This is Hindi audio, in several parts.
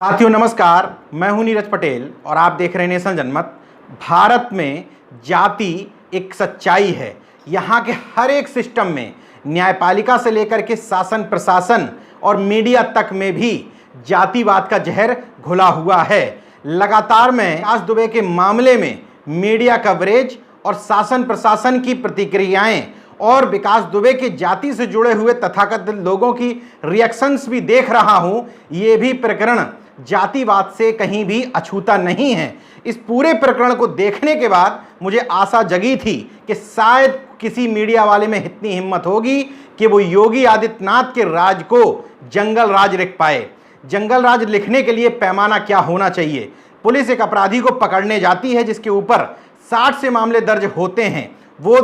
साथियों नमस्कार, मैं हूं नीरज पटेल और आप देख रहे हैं नेशन जनमत। भारत में जाति एक सच्चाई है। यहाँ के हर एक सिस्टम में, न्यायपालिका से लेकर के शासन प्रशासन और मीडिया तक में भी जातिवाद का जहर घुला हुआ है। लगातार मैं विकास दुबे के मामले में मीडिया कवरेज और शासन प्रशासन की प्रतिक्रियाएं और विकास दुबे के जाति से जुड़े हुए तथाकथित लोगों की रिएक्शंस भी देख रहा हूं। ये भी प्रकरण जातिवाद से कहीं भी अछूता नहीं है। इस पूरे प्रकरण को देखने के बाद मुझे आशा जगी थी कि शायद किसी मीडिया वाले में इतनी हिम्मत होगी कि वो योगी आदित्यनाथ के राज को जंगल राज लिख पाए। जंगल राज लिखने के लिए पैमाना क्या होना चाहिए? पुलिस एक अपराधी को पकड़ने जाती है जिसके ऊपर 60 से मामले दर्ज होते हैं। वो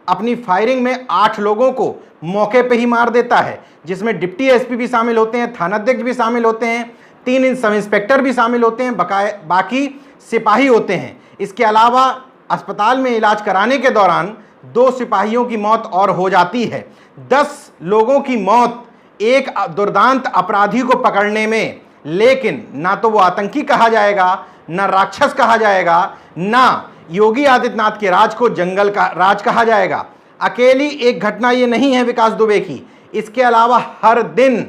अपनी फायरिंग में 8 लोगों को मौके पे ही मार देता है, जिसमें डिप्टी एसपी भी शामिल होते हैं, थानाध्यक्ष भी शामिल होते हैं, 3 सब इंस्पेक्टर भी शामिल होते हैं, बाकी सिपाही होते हैं। इसके अलावा अस्पताल में इलाज कराने के दौरान 2 सिपाहियों की मौत और हो जाती है। 10 लोगों की मौत एक दुर्दांत अपराधी को पकड़ने में। लेकिन ना तो वो आतंकी कहा जाएगा, ना राक्षस कहा जाएगा, ना योगी आदित्यनाथ के राज को जंगल का राज कहा जाएगा। अकेली एक घटना ये नहीं है विकास दुबे की। इसके अलावा हर दिन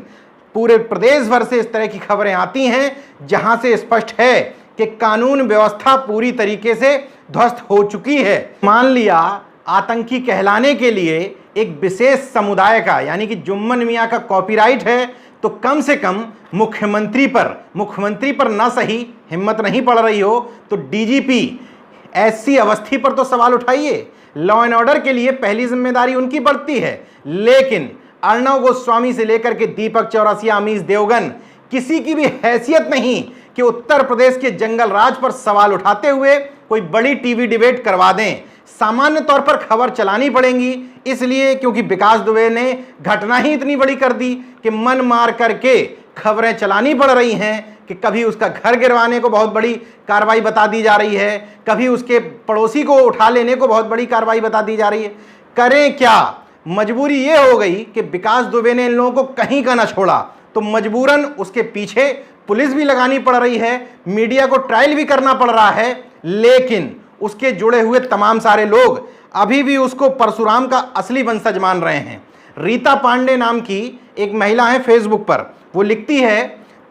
पूरे प्रदेश भर से इस तरह की खबरें आती हैं जहां से स्पष्ट है कि कानून व्यवस्था पूरी तरीके से ध्वस्त हो चुकी है। मान लिया आतंकी कहलाने के लिए एक विशेष समुदाय का, यानी कि जुम्मन मियां का कॉपीराइट है, तो कम से कम मुख्यमंत्री पर ना सही हिम्मत नहीं पड़ रही हो तो डीजीपी एससी अवस्थी पर तो सवाल उठाइए। लॉ एंड ऑर्डर के लिए पहली जिम्मेदारी उनकी बढ़ती है। लेकिन अर्णव गोस्वामी से लेकर के दीपक चौरसिया, अमीश देवगन, किसी की भी हैसियत नहीं कि उत्तर प्रदेश के जंगल राज पर सवाल उठाते हुए कोई बड़ी टीवी डिबेट करवा दें। सामान्य तौर पर खबर चलानी पड़ेगी, इसलिए क्योंकि विकास दुबे ने घटना ही इतनी बड़ी कर दी कि मन मार करके खबरें चलानी पड़ रही हैं कि कभी उसका घर गिरवाने को बहुत बड़ी कार्रवाई बता दी जा रही है, कभी उसके पड़ोसी को उठा लेने को बहुत बड़ी कार्रवाई बता दी जा रही है। करें क्या? मजबूरी ये हो गई कि विकास दुबे ने इन लोगों को कहीं का ना छोड़ा, तो मजबूरन उसके पीछे पुलिस भी लगानी पड़ रही है, मीडिया को ट्रायल भी करना पड़ रहा है। लेकिन उसके जुड़े हुए तमाम सारे लोग अभी भी उसको परशुराम का असली वंशज मान रहे हैं। रीता पांडे नाम की एक महिला है फेसबुक पर, वो लिखती है,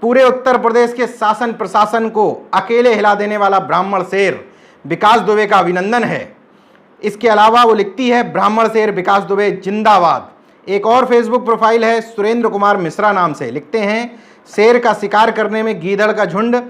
पूरे उत्तर प्रदेश के शासन प्रशासन को अकेले हिला देने वाला ब्राह्मण शेर विकास दुबे का अभिनंदन है। इसके अलावा वो लिखती है, ब्राह्मण शेर विकास दुबे जिंदाबाद। एक और फेसबुक प्रोफाइल है सुरेंद्र कुमार मिश्रा नाम से, लिखते हैं, शेर का शिकार करने में गीदड़ का झुंड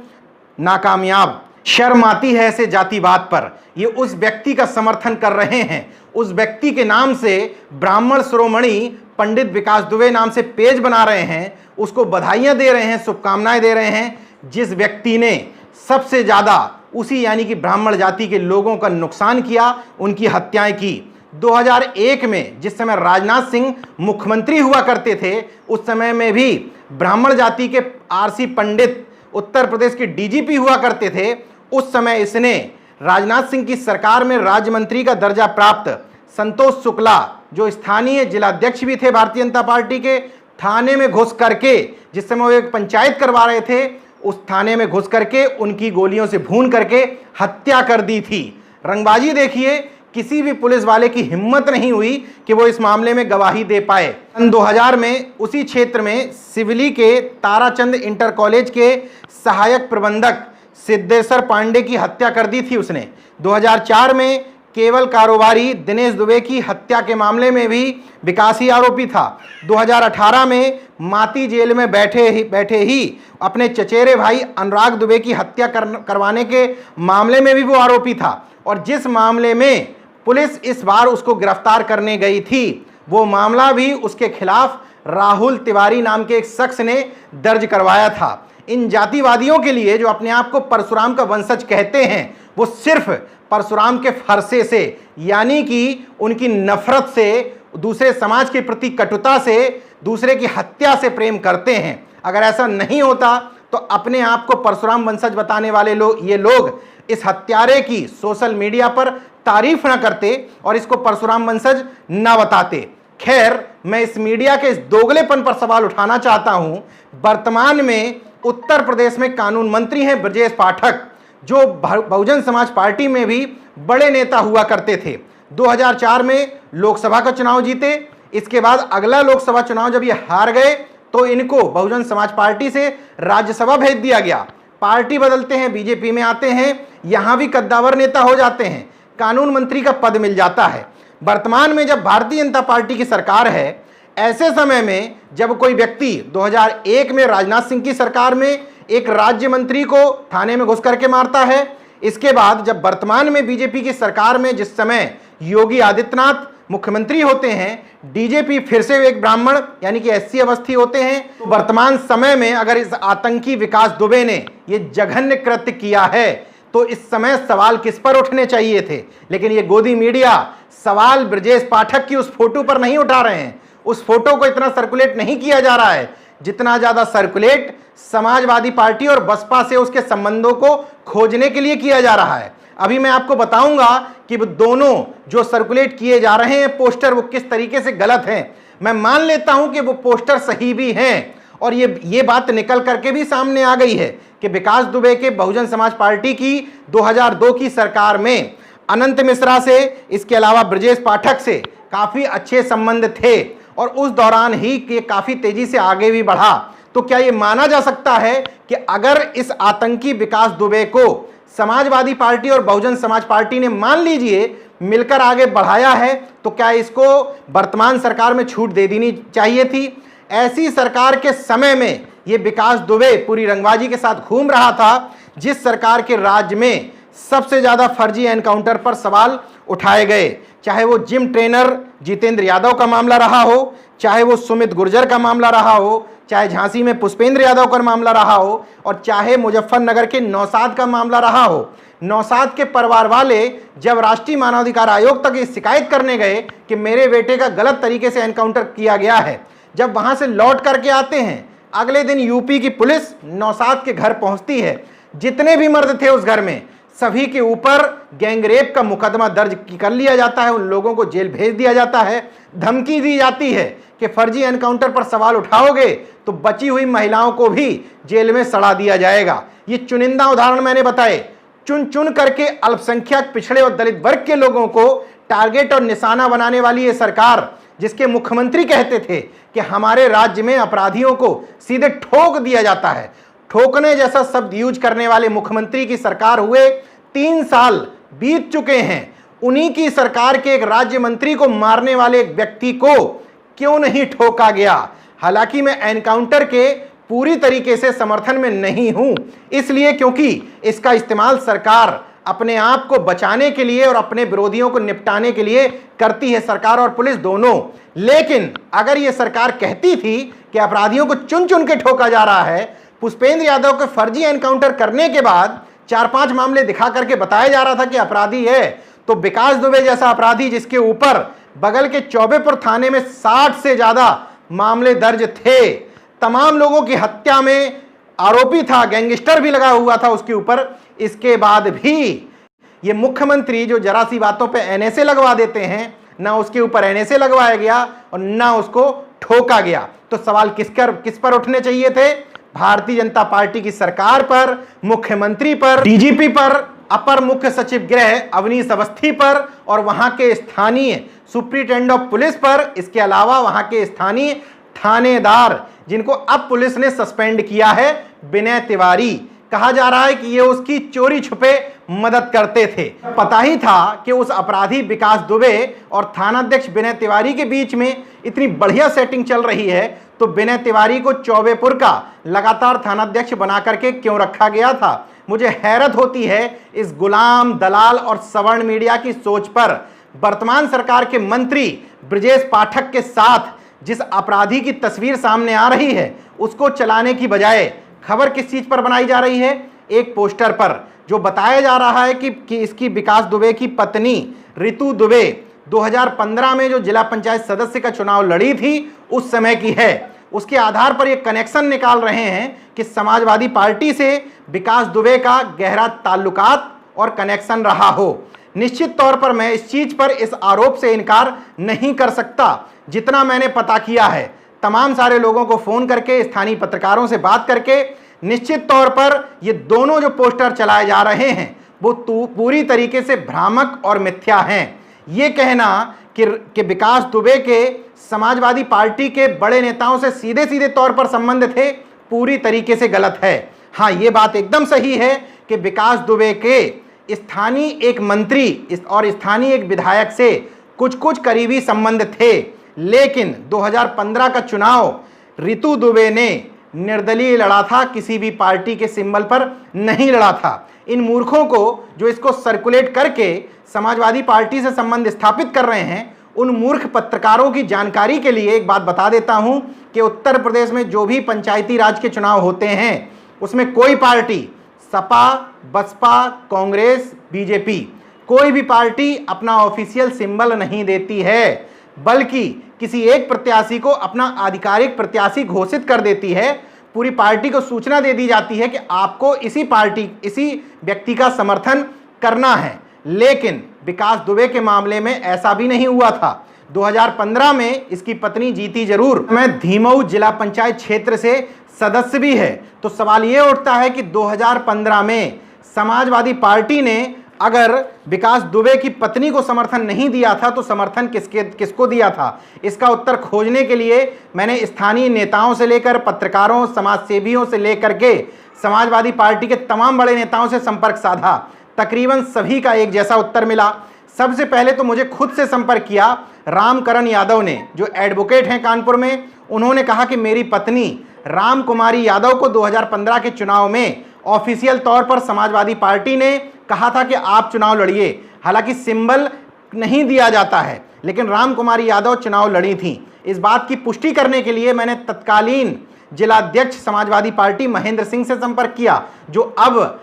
नाकामयाब। शर्म आती है ऐसे जातिवाद पर। ये उस व्यक्ति का समर्थन कर रहे हैं, उस व्यक्ति के नाम से ब्राह्मण शिरोमणि पंडित विकास दुबे नाम से पेज बना रहे हैं, उसको बधाइयां दे रहे हैं, शुभकामनाएं दे रहे हैं, जिस व्यक्ति ने सबसे ज्यादा उसी यानी कि ब्राह्मण जाति के लोगों का नुकसान किया, उनकी हत्याएं की। 2001 में जिस समय राजनाथ सिंह मुख्यमंत्री हुआ करते थे, उस समय में भी ब्राह्मण जाति के आरसी पंडित उत्तर प्रदेश के डीजीपी हुआ करते थे। उस समय इसने राजनाथ सिंह की सरकार में राज्य मंत्री का दर्जा प्राप्त संतोष शुक्ला, जो स्थानीय जिलाध्यक्ष भी थे भारतीय जनता पार्टी के, थाने में घुस करके, जिस समय वो एक पंचायत करवा रहे थे, उस थाने में घुस करके उनकी गोलियों से भून करके हत्या कर दी थी। रंगबाजी देखिए, किसी भी पुलिस वाले की हिम्मत नहीं हुई कि वो इस मामले में गवाही दे पाए। सन 2000 में उसी क्षेत्र में सिवली के ताराचंद इंटर कॉलेज के सहायक प्रबंधक सिद्धेश्वर पांडे की हत्या कर दी थी उसने। 2004 में केवल कारोबारी दिनेश दुबे की हत्या के मामले में भी विकास ही आरोपी था। 2018 में माती जेल में बैठे ही अपने चचेरे भाई अनुराग दुबे की हत्या करवाने के मामले में भी वो आरोपी था। और जिस मामले में पुलिस इस बार उसको गिरफ्तार करने गई थी, वो मामला भी उसके खिलाफ राहुल तिवारी नाम के एक शख्स ने दर्ज करवाया था। इन जातिवादियों के लिए, जो अपने आप को परशुराम का वंशज कहते हैं, वो सिर्फ परशुराम के फरसे से, यानी कि उनकी नफरत से, दूसरे समाज के प्रति कटुता से, दूसरे की हत्या से प्रेम करते हैं। अगर ऐसा नहीं होता तो अपने आप को परशुराम वंशज बताने वाले ये लोग इस हत्यारे की सोशल मीडिया पर तारीफ ना करते और इसको परशुराम वंशज ना बताते। खैर, मैं इस मीडिया के इस दोगलेपन पर सवाल उठाना चाहता हूं। वर्तमान में उत्तर प्रदेश में कानून मंत्री हैं ब्रजेश पाठक, जो बहुजन समाज पार्टी में भी बड़े नेता हुआ करते थे। 2004 में लोकसभा का चुनाव जीते। इसके बाद अगला लोकसभा चुनाव जब ये हार गए तो इनको बहुजन समाज पार्टी से राज्यसभा भेज दिया गया। पार्टी बदलते हैं, बीजेपी में आते हैं, यहां भी कद्दावर नेता हो जाते हैं, कानून मंत्री का पद मिल जाता है। वर्तमान में जब भारतीय जनता पार्टी की सरकार है, ऐसे समय में जब कोई व्यक्ति 2001 में राजनाथ सिंह की सरकार में एक राज्य मंत्री को थाने में घुस करके मारता है, इसके बाद जब वर्तमान में बीजेपी की सरकार में जिस समय योगी आदित्यनाथ मुख्यमंत्री होते हैं, डीजीपी फिर से एक ब्राह्मण यानी कि एससी अवस्थी होते हैं, तो वर्तमान समय में अगर इस आतंकी विकास दुबे ने ये जघन्य कृत्य किया है तो इस समय सवाल किस पर उठने चाहिए थे। लेकिन ये गोदी मीडिया सवाल ब्रजेश पाठक की उस फोटो पर नहीं उठा रहे हैं। उस फोटो को इतना सर्कुलेट नहीं किया जा रहा है जितना ज्यादा सर्कुलेट समाजवादी पार्टी और बसपा से उसके संबंधों को खोजने के लिए किया जा रहा है। अभी मैं आपको बताऊंगा कि वो दोनों जो सर्कुलेट किए जा रहे हैं पोस्टर, वो किस तरीके से गलत हैं। मैं मान लेता हूं कि वो पोस्टर सही भी हैं और ये बात निकल करके भी सामने आ गई है कि विकास दुबे के बहुजन समाज पार्टी की 2002 की सरकार में अनंत मिश्रा से, इसके अलावा ब्रजेश पाठक से काफी अच्छे संबंध थे और उस दौरान ही ये काफी तेजी से आगे भी बढ़ा। तो क्या ये माना जा सकता है कि अगर इस आतंकी विकास दुबे को समाजवादी पार्टी और बहुजन समाज पार्टी ने मान लीजिए मिलकर आगे बढ़ाया है, तो क्या इसको वर्तमान सरकार में छूट दे देनी चाहिए थी? ऐसी सरकार के समय में ये विकास दुबे पूरी रंगबाजी के साथ घूम रहा था, जिस सरकार के राज्य में सबसे ज्यादा फर्जी एनकाउंटर पर सवाल उठाए गए, चाहे वो जिम ट्रेनर जितेंद्र यादव का मामला रहा हो, चाहे वो सुमित गुर्जर का मामला रहा हो, चाहे झांसी में पुष्पेंद्र यादव का मामला रहा हो और चाहे मुजफ्फरनगर के नौसाद का मामला रहा हो। नौसाद के परिवार वाले जब राष्ट्रीय मानवाधिकार आयोग तक ये शिकायत करने गए कि मेरे बेटे का गलत तरीके से एनकाउंटर किया गया है, जब वहां से लौट करके आते हैं, अगले दिन यूपी की पुलिस नौसाद के घर पहुंचती है। जितने भी मर्द थे उस घर में सभी के ऊपर गैंगरेप का मुकदमा दर्ज कर लिया जाता है, उन लोगों को जेल भेज दिया जाता है। धमकी दी जाती है कि फर्जी एनकाउंटर पर सवाल उठाओगे तो बची हुई महिलाओं को भी जेल में सड़ा दिया जाएगा। ये चुनिंदा उदाहरण मैंने बताए। चुन चुन करके अल्पसंख्यक, पिछड़े और दलित वर्ग के लोगों को टारगेट और निशाना बनाने वाली ये सरकार, जिसके मुख्यमंत्री कहते थे कि हमारे राज्य में अपराधियों को सीधे ठोक दिया जाता है, ठोकने जैसा शब्द यूज करने वाले मुख्यमंत्री की सरकार हुए 3 साल बीत चुके हैं। उन्हीं की सरकार के एक राज्य मंत्री को मारने वाले एक व्यक्ति को क्यों नहीं ठोका गया? हालांकि मैं एनकाउंटर के पूरी तरीके से समर्थन में नहीं हूं, इसलिए क्योंकि इसका इस्तेमाल सरकार अपने आप को बचाने के लिए और अपने विरोधियों को निपटाने के लिए करती है, सरकार और पुलिस दोनों। लेकिन अगर यह सरकार कहती थी कि अपराधियों को चुन चुन के ठोका जा रहा है, पुष्पेंद्र यादव के फर्जी एनकाउंटर करने के बाद 4-5 मामले दिखा करके बताया जा रहा था कि अपराधी है, तो विकास दुबे जैसा अपराधी जिसके ऊपर बगल के चौबेपुर थाने में 60 से ज्यादा मामले दर्ज थे, तमाम लोगों की हत्या में आरोपी था, गैंगस्टर भी लगा हुआ था उसके ऊपर, इसके बाद भी ये मुख्यमंत्री जो जरा सी बातों पे एनएसए लगवा देते हैं, ना उसके ऊपर एनएसए लगवाया गया और ना उसको ठोका गया। तो सवाल किस पर उठने चाहिए थे? भारतीय जनता पार्टी की सरकार पर, मुख्यमंत्री पर, डीजीपी पर, अपर मुख्य सचिव गृह अवनीश अवस्थी पर और वहां के स्थानीय सुप्रिंटेंडेंट ऑफ पुलिस पर, इसके अलावा वहां के स्थानीय थानेदार जिनको अब पुलिस ने सस्पेंड किया है, विनय तिवारी। कहा जा रहा है कि ये उसकी चोरी छुपे मदद करते थे। पता ही था कि उस अपराधी विकास दुबे और थानाध्यक्ष विनय तिवारी के बीच में इतनी बढ़िया सेटिंग चल रही है, तो विनय तिवारी को चौबेपुर का लगातार थानाध्यक्ष बना करके क्यों रखा गया था? मुझे हैरत होती है इस गुलाम, दलाल और सवर्ण मीडिया की सोच पर। वर्तमान सरकार के मंत्री ब्रजेश पाठक के साथ जिस अपराधी की तस्वीर सामने आ रही है, उसको चलाने की बजाय खबर किस चीज पर बनाई जा रही है? एक पोस्टर पर, जो बताया जा रहा है कि इसकी विकास दुबे की पत्नी रितु दुबे 2015 में जो जिला पंचायत सदस्य का चुनाव लड़ी थी उस समय की है। उसके आधार पर ये कनेक्शन निकाल रहे हैं कि समाजवादी पार्टी से विकास दुबे का गहरा ताल्लुकात और कनेक्शन रहा हो। निश्चित तौर पर मैं इस चीज पर, इस आरोप से इनकार नहीं कर सकता। जितना मैंने पता किया है, तमाम सारे लोगों को फोन करके, स्थानीय पत्रकारों से बात करके, निश्चित तौर पर ये दोनों जो पोस्टर चलाए जा रहे हैं वो पूरी तरीके से भ्रामक और मिथ्या हैं। ये कहना कि विकास दुबे के समाजवादी पार्टी के बड़े नेताओं से सीधे सीधे तौर पर संबंध थे, पूरी तरीके से गलत है। हाँ, ये बात एकदम सही है कि विकास दुबे के स्थानीय एक मंत्री और स्थानीय एक विधायक से कुछ कुछ करीबी संबंध थे, लेकिन 2015 का चुनाव रितु दुबे ने निर्दलीय लड़ा था, किसी भी पार्टी के सिंबल पर नहीं लड़ा था। इन मूर्खों को जो इसको सर्कुलेट करके समाजवादी पार्टी से संबंध स्थापित कर रहे हैं, उन मूर्ख पत्रकारों की जानकारी के लिए एक बात बता देता हूं कि उत्तर प्रदेश में जो भी पंचायती राज के चुनाव होते हैं उसमें कोई पार्टी, सपा, बसपा, कांग्रेस, बीजेपी, कोई भी पार्टी अपना ऑफिशियल सिंबल नहीं देती है, बल्कि किसी एक प्रत्याशी को अपना आधिकारिक प्रत्याशी घोषित कर देती है। पूरी पार्टी को सूचना दे दी जाती है कि आपको इसी व्यक्ति का समर्थन करना है। लेकिन विकास दुबे के मामले में ऐसा भी नहीं हुआ था। 2015 में इसकी पत्नी जीती जरूर, मैं धीमऊ जिला पंचायत क्षेत्र से सदस्य भी है। तो सवाल ये उठता है कि 2015 में समाजवादी पार्टी ने अगर विकास दुबे की पत्नी को समर्थन नहीं दिया था तो समर्थन किसको दिया था? इसका उत्तर खोजने के लिए मैंने स्थानीय नेताओं से लेकर पत्रकारों, समाजसेवियों से लेकर के समाजवादी पार्टी के तमाम बड़े नेताओं से संपर्क साधा। तकरीबन सभी का एक जैसा उत्तर मिला। सबसे पहले तो मुझे खुद से संपर्क किया रामकरण यादव ने, जो एडवोकेट हैं कानपुर में। उन्होंने कहा कि मेरी पत्नी राम कुमारी यादव को 2015 के चुनाव में ऑफिशियल तौर पर समाजवादी पार्टी ने कहा था कि आप चुनाव लड़िए। हालांकि सिंबल नहीं दिया जाता है, लेकिन राम कुमारी यादव चुनाव लड़ी थी। इस बात की पुष्टि करने के लिए मैंने तत्कालीन जिलाध्यक्ष समाजवादी पार्टी महेंद्र सिंह से संपर्क किया, जो अब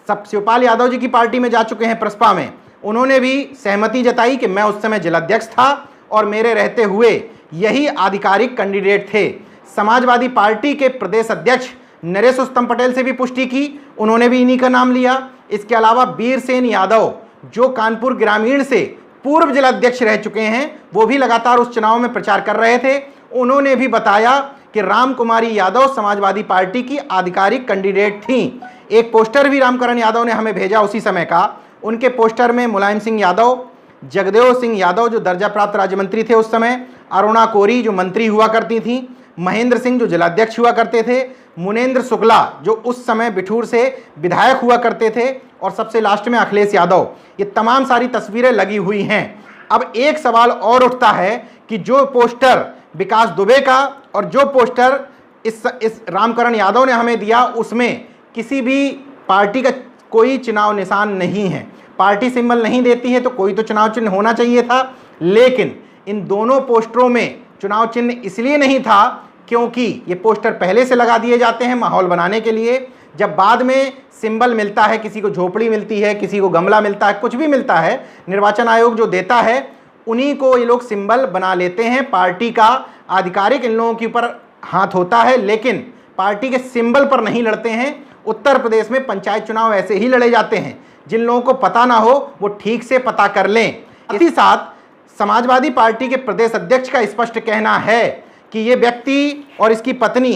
शिवपाल यादव जी की पार्टी में जा चुके हैं, प्रसपा में। उन्होंने भी सहमति जताई कि मैं उस समय जिलाध्यक्ष था और मेरे रहते हुए यही आधिकारिक कैंडिडेट थे। समाजवादी पार्टी के प्रदेश अध्यक्ष नरेश उत्तम पटेल से भी पुष्टि की, उन्होंने भी इन्हीं का नाम लिया। इसके अलावा वीरसेन यादव, जो कानपुर ग्रामीण से पूर्व जिलाध्यक्ष रह चुके हैं, वो भी लगातार उस चुनाव में प्रचार कर रहे थे। उन्होंने भी बताया कि राम कुमारी यादव समाजवादी पार्टी की आधिकारिक कैंडिडेट थी। एक पोस्टर भी रामकरण यादव ने हमें भेजा उसी समय का। उनके पोस्टर में मुलायम सिंह यादव, जगदेव सिंह यादव जो दर्जा प्राप्त राज्य मंत्री थे उस समय, अरुणा कोरी जो मंत्री हुआ करती थी, महेंद्र सिंह जो जिलाध्यक्ष हुआ करते थे, मुनेंद्र शुक्ला जो उस समय बिठूर से विधायक हुआ करते थे, और सबसे लास्ट में अखिलेश यादव। ये तमाम सारी तस्वीरें लगी हुई हैं। अब एक सवाल और उठता है कि जो पोस्टर विकास दुबे का और जो पोस्टर इस रामकरण यादव ने हमें दिया, उसमें किसी भी पार्टी का कोई चुनाव निशान नहीं है। पार्टी सिंबल नहीं देती है तो कोई तो चुनाव चिन्ह होना चाहिए था, लेकिन इन दोनों पोस्टरों में चुनाव चिन्ह इसलिए नहीं था क्योंकि ये पोस्टर पहले से लगा दिए जाते हैं माहौल बनाने के लिए। जब बाद में सिंबल मिलता है, किसी को झोपड़ी मिलती है, किसी को गमला मिलता है, कुछ भी मिलता है, निर्वाचन आयोग जो देता है उन्हीं को ये लोग सिंबल बना लेते हैं। पार्टी का आधिकारिक इन लोगों के ऊपर हाथ होता है, लेकिन पार्टी के सिंबल पर नहीं लड़ते हैं। उत्तर प्रदेश में पंचायत चुनाव ऐसे ही लड़े जाते हैं। जिन लोगों को पता ना हो वो ठीक से पता कर लें। इसी साथ समाजवादी पार्टी के प्रदेश अध्यक्ष का स्पष्ट कहना है कि ये व्यक्ति और इसकी पत्नी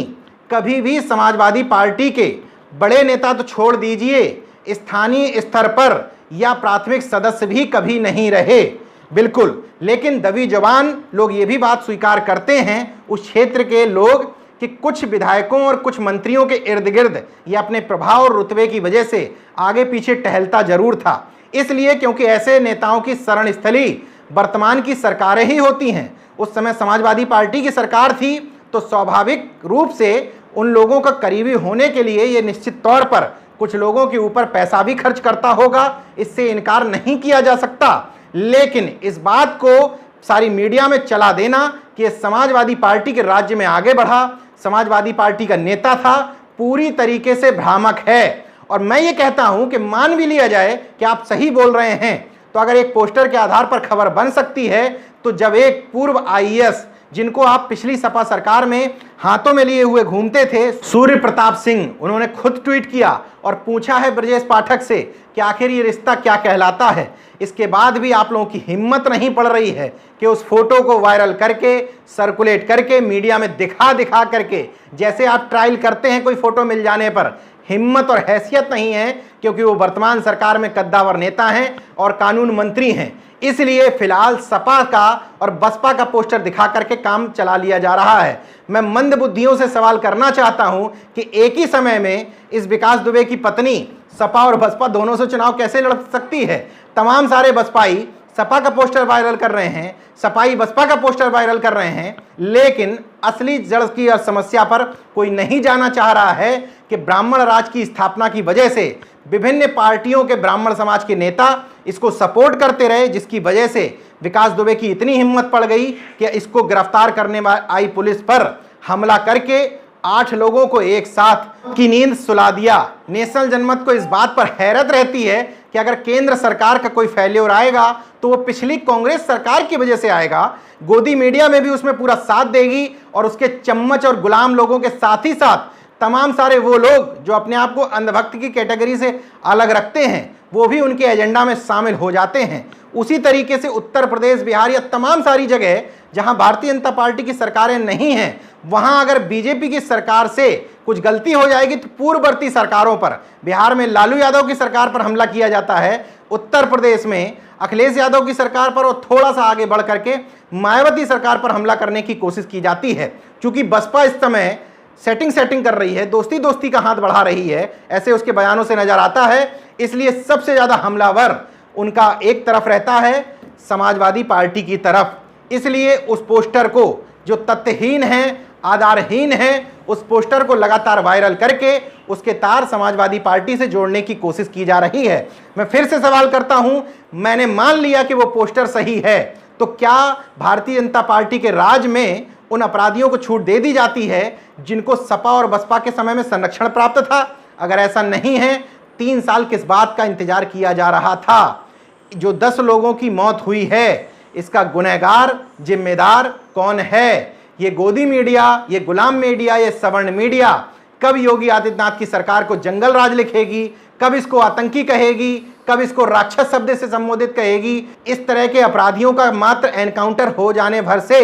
कभी भी समाजवादी पार्टी के बड़े नेता तो छोड़ दीजिए, स्थानीय स्तर पर या प्राथमिक सदस्य भी कभी नहीं रहे। बिल्कुल, लेकिन दबी जवान लोग ये भी बात स्वीकार करते हैं उस क्षेत्र के लोग कि कुछ विधायकों और कुछ मंत्रियों के इर्द गिर्द ये अपने प्रभाव और रुतबे की वजह से आगे पीछे टहलता जरूर था। इसलिए क्योंकि ऐसे नेताओं की शरण स्थली वर्तमान की सरकारें ही होती हैं। उस समय समाजवादी पार्टी की सरकार थी तो स्वाभाविक रूप से उन लोगों का करीबी होने के लिए ये निश्चित तौर पर कुछ लोगों के ऊपर पैसा भी खर्च करता होगा, इससे इनकार नहीं किया जा सकता। लेकिन इस बात को सारी मीडिया में चला देना कि ये समाजवादी पार्टी के राज्य में आगे बढ़ा, समाजवादी पार्टी का नेता था, पूरी तरीके से भ्रामक है। और मैं ये कहता हूं कि मान भी लिया जाए कि आप सही बोल रहे हैं, तो अगर एक पोस्टर के आधार पर खबर बन सकती है, तो जब एक पूर्व आईएएस जिनको आप पिछली सपा सरकार में हाथों में लिए हुए घूमते थे, सूर्य प्रताप सिंह, उन्होंने खुद ट्वीट किया और पूछा है ब्रजेश पाठक से कि आखिर ये रिश्ता क्या कहलाता है। इसके बाद भी आप लोगों की हिम्मत नहीं पड़ रही है कि उस फोटो को वायरल करके, सर्कुलेट करके, मीडिया में दिखा दिखा करके, जैसे आप ट्रायल करते हैं कोई फोटो मिल जाने पर, हिम्मत और हैसियत नहीं है, क्योंकि वो वर्तमान सरकार में कद्दावर नेता हैं और कानून मंत्री हैं। इसलिए फिलहाल सपा का और बसपा का पोस्टर दिखा करके काम चला लिया जा रहा है। मैं मंद बुद्धियों से सवाल करना चाहता हूं कि एक ही समय में इस विकास दुबे की पत्नी सपा और बसपा दोनों से चुनाव कैसे लड़ सकती है। तमाम सारे बसपाई सपा का पोस्टर वायरल कर रहे हैं, सपाई बसपा का पोस्टर वायरल कर रहे हैं, लेकिन असली जड़ की समस्या पर कोई नहीं जाना चाह रहा है कि ब्राह्मण राज की स्थापना की वजह से विभिन्न पार्टियों के ब्राह्मण समाज के नेता इसको सपोर्ट करते रहे, जिसकी वजह से विकास दुबे की इतनी हिम्मत पड़ गई कि इसको गिरफ्तार करने आई पुलिस पर हमला करके 8 लोगों को एक साथ की नींद सुला दिया। नेशनल जनमत को इस बात पर हैरत रहती है कि अगर केंद्र सरकार का कोई फेल्योर आएगा तो वो पिछली कांग्रेस सरकार की वजह से आएगा। गोदी मीडिया में भी उसमें पूरा साथ देगी और उसके चम्मच और गुलाम लोगों के साथ ही साथ तमाम सारे वो लोग जो अपने आप को अंधभक्त की कैटेगरी से अलग रखते हैं, वो भी उनके एजेंडा में शामिल हो जाते हैं। उसी तरीके से उत्तर प्रदेश, बिहार या तमाम सारी जगह जहां भारतीय जनता पार्टी की सरकारें नहीं हैं, वहां अगर बीजेपी की सरकार से कुछ गलती हो जाएगी तो पूर्ववर्ती सरकारों पर, बिहार में लालू यादव की सरकार पर हमला किया जाता है, उत्तर प्रदेश में अखिलेश यादव की सरकार पर और थोड़ा सा आगे बढ़ करके मायावती सरकार पर हमला करने की कोशिश की जाती है। क्योंकि बसपा इस समय सेटिंग कर रही है, दोस्ती का हाथ बढ़ा रही है, ऐसे उसके बयानों से नजर आता है। इसलिए सबसे ज्यादा हमलावर उनका एक तरफ रहता है, समाजवादी पार्टी की तरफ। इसलिए उस पोस्टर को, जो तथ्यहीन है, आधारहीन है, उस पोस्टर को लगातार वायरल करके उसके तार समाजवादी पार्टी से जोड़ने की कोशिश की जा रही है। मैं फिर से सवाल करता हूं, मैंने मान लिया कि वो पोस्टर सही है, तो क्या भारतीय जनता पार्टी के राज में उन अपराधियों को छूट दे दी जाती है जिनको सपा और बसपा के समय में संरक्षण प्राप्त था? अगर ऐसा नहीं है, 3 साल किस बात का इंतजार किया जा रहा था? जो 10 लोगों की मौत हुई है, इसका गुनहगार, जिम्मेदार कौन है? ये गोदी मीडिया, ये गुलाम मीडिया, ये सवर्ण मीडिया कब योगी आदित्यनाथ की सरकार को जंगल राज लिखेगी, कब इसको आतंकी कहेगी, कब इसको राक्षस शब्द से संबोधित कहेगी? इस तरह के अपराधियों का मात्र एनकाउंटर हो जाने भर से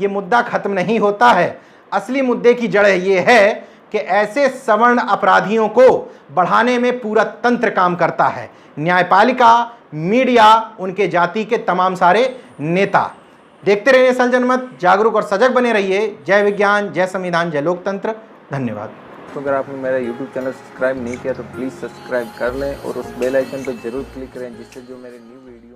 ये मुद्दा खत्म नहीं होता है। असली मुद्दे की जड़ ये है कि ऐसे सवर्ण अपराधियों को बढ़ाने में पूरा तंत्र काम करता है, न्यायपालिका, मीडिया, उनके जाति के तमाम सारे नेता। देखते रहिए नेशनल जनमत, जागरूक और सजग बने रहिए। जय विज्ञान, जय संविधान, जय लोकतंत्र। धन्यवाद। तो अगर आपने मेरा YouTube चैनल सब्सक्राइब नहीं किया तो प्लीज़ सब्सक्राइब कर लें और उस बेल आइकन पर जरूर क्लिक करें, जिससे जो मेरे न्यू वीडियो